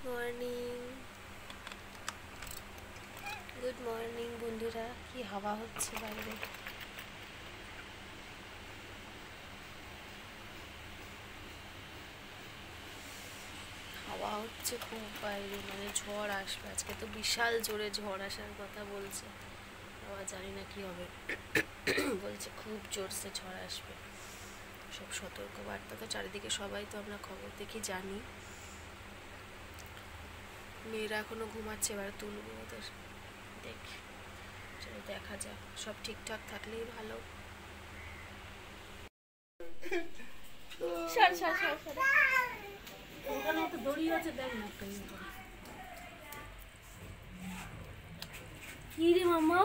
Morning, good morning বন্ধুরা। কি হাওয়া হচ্ছে বাইরে, হাওয়া হচ্ছে খুব বাইরে, মানে ঝড় আসবে আজকে। তো বিশাল জোরে ঝড় আসার কথা বলছে, আবার জানি না কি হবে। বলছে খুব জোরসে ঝড় আসবে, সব সতর্ক বার্তা তো চারিদিকে, সবাই তো আমরা খবর দেখি জানি। মেয়েরা এখনো ঘুমাচ্ছে, এবার তুলবো ওদের, দেখি চলো দেখা যাক। সব ঠিকঠাক থাকলেই ভালো। ওখানে তো দড়ি আছে, দেখ না কি রে মামা।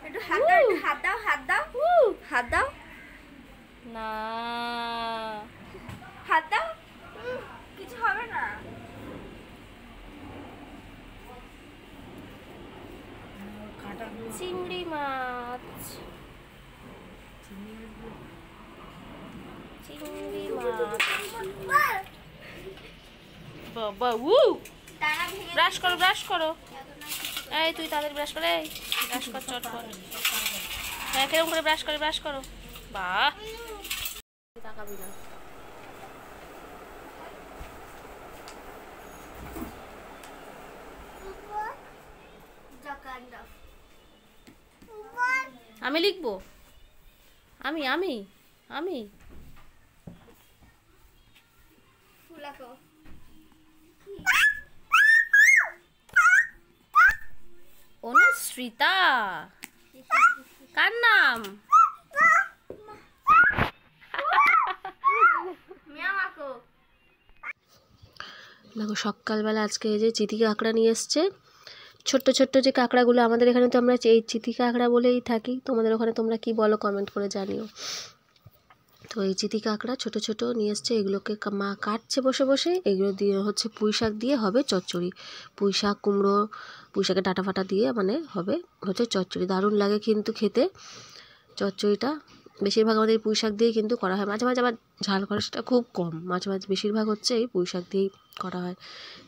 একটু হাত দাও, একটু হাত দাও, হাত দাও, হাত দাও না, হাত দাও, কিছু হবে না। চিংড়ি মাছ, চিংড়ি মাছ বাবা। ব্রাশ করো, ব্রাশ করো। এই তুই তাদের ব্রাশ করে, ব্রাশ কর চটপট। হ্যাঁ, কিরকম করে ব্রাশ করে, ব্রাশ করো। বাহ, তাকাবি না। আমি লিখবো, আমি আমি আমি অনুশ্রিতা। কার নাম? দেখো সকালবেলা আজকে এই যে চিতি কাঁকড়া নিয়ে এসছে। ছোট্ট ছোট্ট যে কাঁকড়াগুলো, আমাদের এখানে তো আমরা এই চিতি কাঁকড়া বলেই থাকি, তোমাদের ওখানে তোমরা কি বলো কমেন্ট করে জানিও। তো এই চিতি কাঁকড়া ছোট ছোট নিয়ে এসছে, এগুলোকে মা কাটছে বসে বসে। এগুলো দিয়ে হচ্ছে পুঁই শাক দিয়ে হবে চচ্চড়ি। পুঁই শাক, কুমড়ো, পুঁই শাকের ডাঁটা ফাটা দিয়ে মানে হবে হচ্ছে চচ্চড়ি। দারুণ লাগে কিন্তু খেতে চচ্চড়িটা। বেশিরভাগ আমাদের পুঁই শাক দিয়েই কিন্তু করা হয়, মাঝে মাঝে আবার ঝাল খরচটা খুব কম, মাঝে মাঝে বেশিরভাগ হচ্ছে এই পুঁই শাক দিয়েই করা হয়।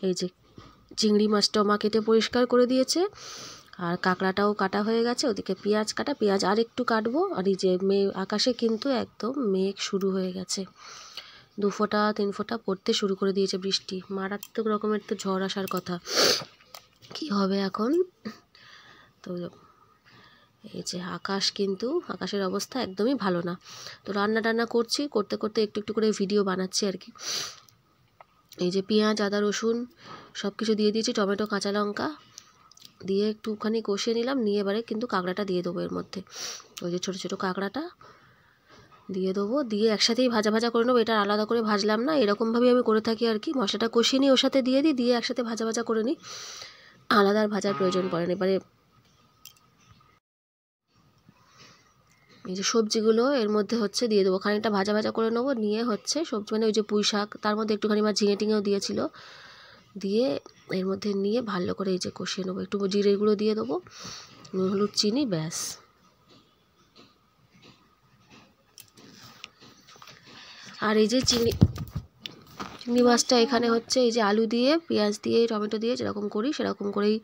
এই যে চিংড়ি মাছটাও মা কেটে পরিষ্কার করে দিয়েছে, আর কাঁকড়াটাও কাটা হয়ে গেছে। ওদিকে পেঁয়াজ কাটা, পেঁয়াজ আর একটু কাটবো। আর এই যে আকাশে কিন্তু একদম মেঘ শুরু হয়ে গেছে, 2 ফোঁটা 3 ফোঁটা পড়তে শুরু করে দিয়েছে বৃষ্টি। মারাত্মক রকমের তো ঝড় আসার কথা, কি হবে এখন। তো এই যে আকাশ, কিন্তু আকাশের অবস্থা একদমই ভালো না। তো রান্না টান্না করছি, করতে করতে একটু একটু করে ভিডিও বানাচ্ছি আর কি। এই যে পেঁয়াজ, আদা, রসুন সব কিছু দিয়ে দিয়েছি, টমেটো, কাঁচা লঙ্কা দিয়ে একটুখানি কষিয়ে নিলাম। নিয়ে এবারে কিন্তু কাঁকড়াটা দিয়ে দেবো এর মধ্যে। ওই যে ছোটো ছোটো কাঁকড়াটা দিয়ে দেবো, দিয়ে একসাথেই ভাজা ভাজা করে নেবো। এটা আলাদা করে ভাজলাম না, এরকমভাবেই আমি করে থাকি আর কি। মশলাটা কষিয়ে নিই, ওর সাথে দিয়ে দিই, দিয়ে একসাথে ভাজা ভাজা করে নিই, আলাদা আর ভাজার প্রয়োজন পড়ে না। এবারে এই যে সবজিগুলো এর মধ্যে হচ্ছে দিয়ে দেবো, খানিকটা ভাজা ভাজা করে নেবো। নিয়ে হচ্ছে সবজি মানে ওই যে পুঁই শাক, তার মধ্যে একটুখানি আমার ঝিঙে টিঙেও দিয়েছিল, দিয়ে এর মধ্যে নিয়ে ভালো করে এই যে কষিয়ে নেবো। একটু জিরে গুঁড়ো দিয়ে দেবো, নুন, হলুদ, চিনি, ব্যাস। আর এই যে চিংড়ি মাছটা এখানে হচ্ছে এই যে আলু দিয়ে, পেঁয়াজ দিয়ে, টমেটো দিয়ে যেরকম করি সেরকম করেই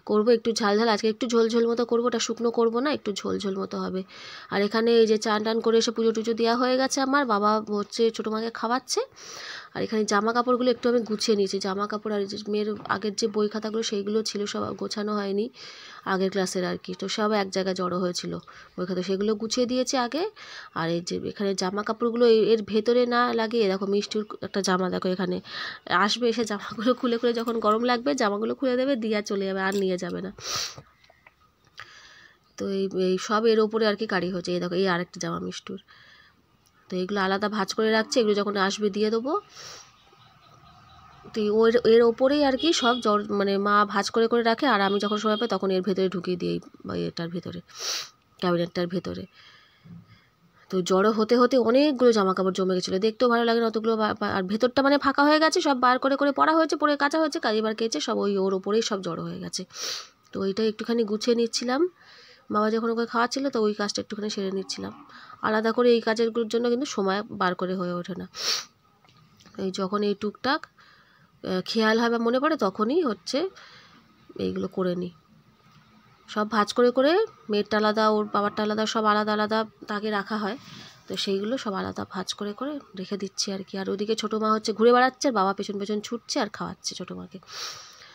করব। একটু ঝাল ঝাল, আজকে একটু ঝোল ঝোল মতো করবো, ওটা শুকনো করবো না, একটু ঝোল ঝোল মতো হবে। আর এখানে এই যে চান টান করে এসে পুজো টুজো দেওয়া হয়ে গেছে আমার, বাবা হচ্ছে ছোটো মাকে খাওয়াচ্ছে। আর এখানে জামা কাপড়গুলো একটু আমি গুছিয়ে নিয়েছি, জামা কাপড় আর যে মেয়ের আগের যে বই খাতাগুলো সেইগুলো ছিল সব গোছানো হয়নি আগের ক্লাসের আর কি, তো সব এক জায়গায় জড়ো হয়েছিল বই খাতা, সেগুলো গুছিয়ে দিয়েছি আগে। আর এই যে এখানে জামা কাপড়গুলো এর ভেতরে না লাগিয়ে, দেখো মিষ্টির একটা জামা, দেখো এখানে আসবে, এসে জামাগুলো খুলে খুলে যখন গরম লাগবে জামাগুলো খুলে দেবে, দিয়ে চলে যাবে, আর নিয়ে যাবে না। তো এই সব এর ওপরে আর কি কারি হচ্ছে। এই দেখো এই আরেকটা জামা মিষ্টুর, তো এগুলো আলাদা ভাঁজ করে রাখছি, এগুলো যখন আসবে দিয়ে দেবো। তো এর ওপরেই আর কি সব মানে মা ভাঁজ করে করে রাখে, আর আমি যখন সময় পাই তখন এর ভেতরে ঢুকিয়ে দিই, এটার ভেতরে, ক্যাবিনেটটার ভেতরে। তো জড়ো হতে হতে অনেকগুলো জামা কাপড় জমে গেছিলো, দেখতেও ভালো লাগে না অতগুলো। আর ভেতরটা মানে ফাঁকা হয়ে গেছে, সব বার করে করে পরা হয়েছে, পরে কাচা হয়েছে, এবার কেচে সব ওর ওপরেই সব জড়ো হয়ে গেছে। তো ওইটা একটুখানি গুছিয়ে নিচ্ছিলাম, বাবা যখন ওকে খাওয়াচ্ছিলো তো ওই কাজটা একটুখানি সেরে নিচ্ছিলাম। আলাদা করে এই কাজের জন্য কিন্তু সময় বার করে হয়ে ওঠে না। এই যখন এই টুকটাক খেয়াল হয় বা মনে পড়ে তখনই হচ্ছে এইগুলো করে নিই। সব ভাঁজ করে করে মেয়েরটা আলাদা, ওর বাবারটা আলাদা, সব আলাদা আলাদা তাকে রাখা হয়। তো সেইগুলো সব আলাদা ভাঁজ করে করে রেখে দিচ্ছি আর কি। আর ওদিকে ছোটো মা হচ্ছে ঘুরে বেড়াচ্ছে, আর বাবা পেছন পেছন ছুটছে আর খাওয়াচ্ছে ছোটো মাকে।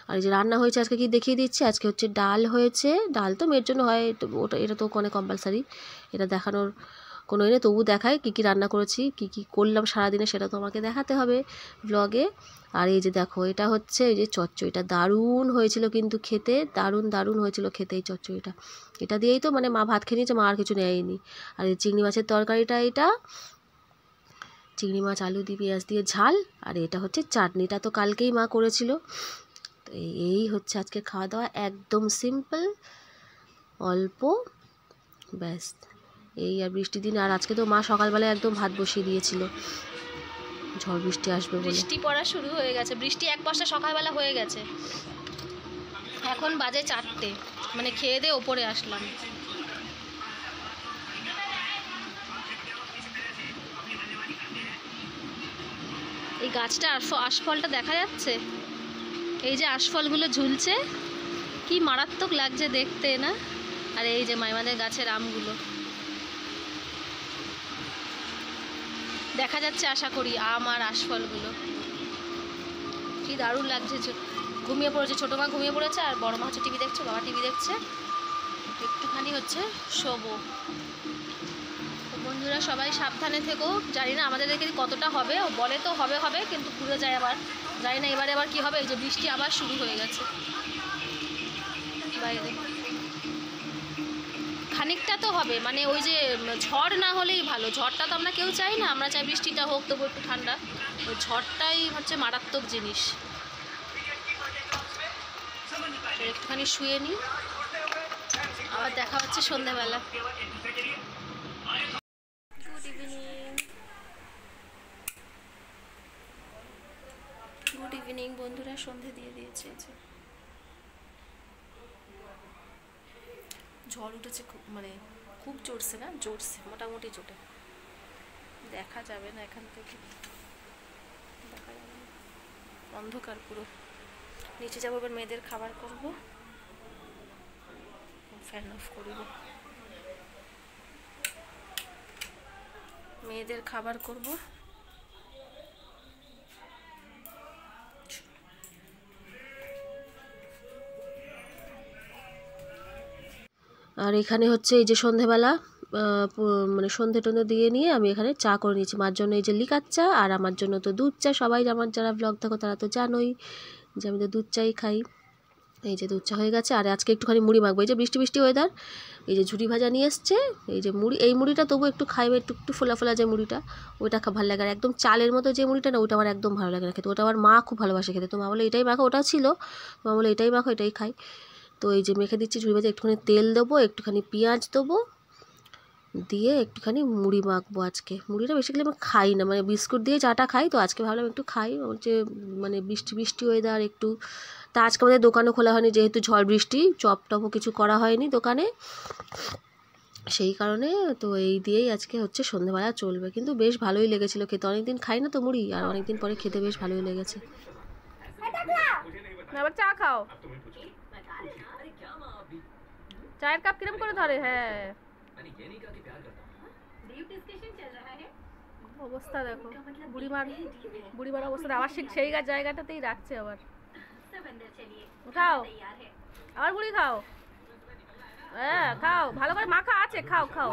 আর এই যে রান্না হয়েছে আজকে কি দেখিয়ে দিচ্ছি। আজকে হচ্ছে ডাল হয়েছে, ডাল তো মেয়ের জন্য হয়, ওটা এটা তো কোনো কম্পালসারি, এটা দেখানোর কোনো নেই, তবু দেখায় কী কী রান্না করেছি, কী কী করলাম সারাদিনে, সেটা তো আমাকে দেখাতে হবে ব্লগে। আর এই যে দেখো, এটা হচ্ছে এই যে চচ্চড়িটা, দারুণ হয়েছিল কিন্তু খেতে, দারুণ দারুণ হয়েছিল খেতে এই চচ্চড়িটা। এটা দিয়েই তো মানে মা ভাত খেয়ে নিয়েছে, মা আর কিছু নেয়নি। আর এই চিংড়ি মাছের তরকারিটা, এটা চিংড়ি মাছ আলু দিয়ে পেঁয়াজ দিয়ে ঝাল, আর এটা হচ্ছে চাটনিটা তো কালকেই মা করেছিল। তো এই হচ্ছে আজকে খাওয়া দাওয়া, একদম সিম্পল, অল্প, ব্যাস এই। আর বৃষ্টির দিন, আর আজকে তো মা সকালবেলায় একদম ভাত বসিয়ে দিয়েছিল, ঝড় বৃষ্টি আসবে বলে। বৃষ্টি পড়া শুরু হয়ে গেছে, বৃষ্টি এক পশলা সকালবেলা হয়ে গেছে, এখন বাজে 4টে, মানে খেয়ে দিয়ে ওপরে আসলাম। এই গাছটা আশফলটা দেখা যাচ্ছে, এই যে আশফলগুলো ঝুলছে, কি মারাত্মক লাগছে দেখতে না। আর এই যে মাইমাদের গাছের আমগুলো দেখা যাচ্ছে, আশা করি আম আর আশফলগুলো, কি দারুণ লাগছে। ঘুমিয়ে পড়েছে ছোটো মা, ঘুমিয়ে পড়েছে, আর বড় মা হচ্ছে টিভি দেখছে, বাবা টিভি দেখছে, একটুখানি হচ্ছে শোবো। তো বন্ধুরা সবাই সাবধানে থেকো, জানি না আমাদের এদিকে কতটা হবে, বলে তো হবে হবে, কিন্তু ঘুরে যায় আবার, জানি না এবারে আবার কী হবে। এই যে বৃষ্টি আবার শুরু হয়ে গেছে বাইরে, খানিকটা তো হবে, মানে ওই যে ঝড় না হলেই ভালো, ঝড়টা তো আমরা কেউ চাই না, আমরা চাই বৃষ্টিটা হোক তবু একটু ঠান্ডা, ওই ঝড়টাই হচ্ছে মারাত্মক জিনিস। একটুখানি শুয়ে নিই, আবার দেখা হচ্ছে সন্ধ্যাবেলা। গুড ইভিনিং, গুড ইভিনিং বন্ধুরা, সন্ধে দিয়ে দিয়েছে। ঝড় উঠেছে খুব, মানে খুব জোরছে না, জোরছে মোটামুটি জোরে, দেখা যাবে না এখান থেকে, দেখা যাবে না, অন্ধকার পুরো। নিচে যাবো, এবার মেয়েদের খাবার করব, ফ্যান অফ করব, মেয়েদের খাবার করব। আর এখানে হচ্ছে এই যে সন্ধেবেলা মানে সন্ধে টন্ধে দিয়ে নিয়ে আমি এখানে চা করে নিয়েছি, মার জন্য এই যে লিকার চা, আর আমার জন্য তো দুধ চা। সবাই আমার যারা ব্লগ থাকো তারা তো জানোই যে আমি তো দুধ চাই খাই। এই যে দুধ চা হয়ে গেছে, আর আজকে একটুখানি মুড়ি মাখবো, এই যে বৃষ্টি বৃষ্টি ওয়েদার, এই যে ঝুড়ি ভাজা নিয়ে এসছে, এই যে মুড়ি, এই মুড়িটা তবু একটু খাইবে, একটু একটু ফোলা ফোলা যে মুড়িটা, ওইটা ভালো লাগে। আর একদম চালের মতো যে মুড়িটা না, ওইটা আমার একদম ভালো লাগে না খেতে, ওটা আমার মা খুব ভালোবাসে খেতে। তো মা বলে এটাই মাখো, ওটা ছিল, মা বলে এটাই মাখো, এটাই খাই। তো এই যে মেখে দিচ্ছি ঝুড়ি ভাজা, একটুখানি তেল দেবো, একটুখানি পেঁয়াজ দেবো, দিয়ে একটুখানি মুড়ি মাখবো। আজকে মুড়িটা বেসিক্যালি আমি খাই না, মানে বিস্কুট দিয়ে চাটা খাই, তো আজকে ভাবলাম একটু খাই, হচ্ছে মানে বৃষ্টি বৃষ্টি ওয়েদার একটু। তা আজকে আমাদের দোকানও খোলা হয়নি, যেহেতু ঝড় বৃষ্টি, চপ টপও কিছু করা হয়নি দোকানে, সেই কারণে তো এই দিয়েই আজকে হচ্ছে সন্ধ্যেবেলা চলবে। কিন্তু বেশ ভালোই লেগেছিলো খেতে, অনেকদিন খাই না তো মুড়ি, আর অনেকদিন পরে খেতে বেশ ভালোই লেগেছে। আবার চা খাও, চায়ের কাপ কিরম করে ধরে, হ্যাঁ অবস্থা দেখো, বুড়িমার অবস্থা আবার সেই জায়গাটাতেই রাখছে আবার। খাও, আবার বুড়ি খাও, হ্যাঁ খাও, ভালো করে মাখা আছে, খাও খাও।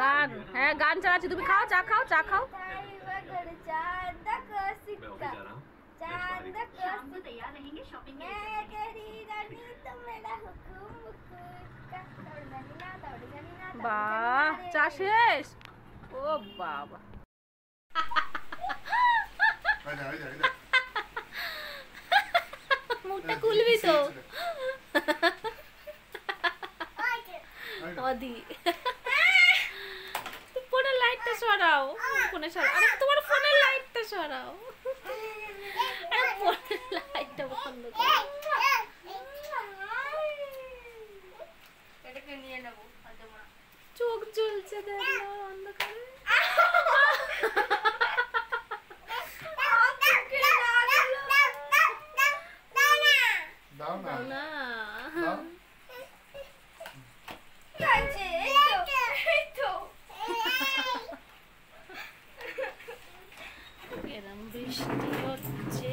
গান, হ্যাঁ গান চালাচ্ছি, তুমি খাও, চা খাও, চা খাও। বাহ, চা শেষ, ও বাবা। মুখটা খুলবি তো, অদি ফোনের লাইটটা সরাও, ফোনে সরাও, আরে তোমার ফোনের লাইটটা সরাও, আরে ফোনের লাইটটা বন্ধ করো। এটাকে নিয়ে চলছে দেখো অন্ধকারে। দাও না না দাও এরম বৃষ্টি হচ্ছে।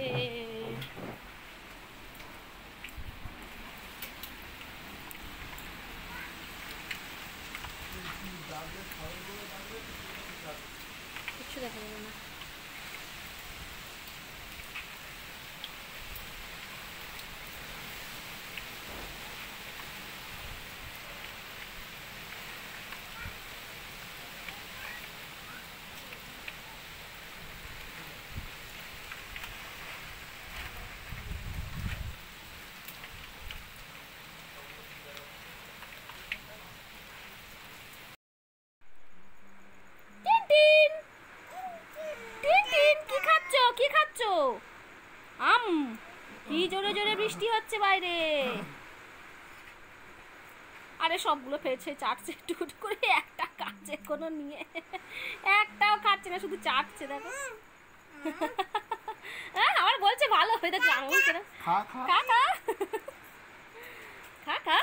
কিচ্ছু দেখা যাবে না। টিনটিন টিনটিন কি খাচ্ছ কি খাচ্ছ? আম। কি জোরে জোরে বৃষ্টি হচ্ছে বাইরে। আরে সবগুলো ফেলছে চাটছে একটু একটু করে, একটা খাচ্ছে কোনো নিয়ে, একটাও খাচ্ছে না শুধু চাটছে দেখো। হ্যাঁ আমার বলছে ভালো হয়ে দেখো আঙুল কেন। খা খা খা খা খা খা।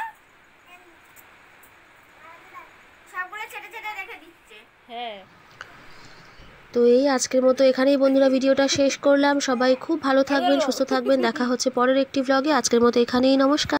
সবগুলো ছেটে ছেটে রেখে দিচ্ছে। হ্যাঁ তো এই আজকের মতো এখানেই বন্ধুরা ভিডিওটা শেষ করলাম। সবাই খুব ভালো থাকবেন, সুস্থ থাকবেন। দেখা হচ্ছে পরের একটি ব্লগে। আজকের মতো এখানেই, নমস্কার।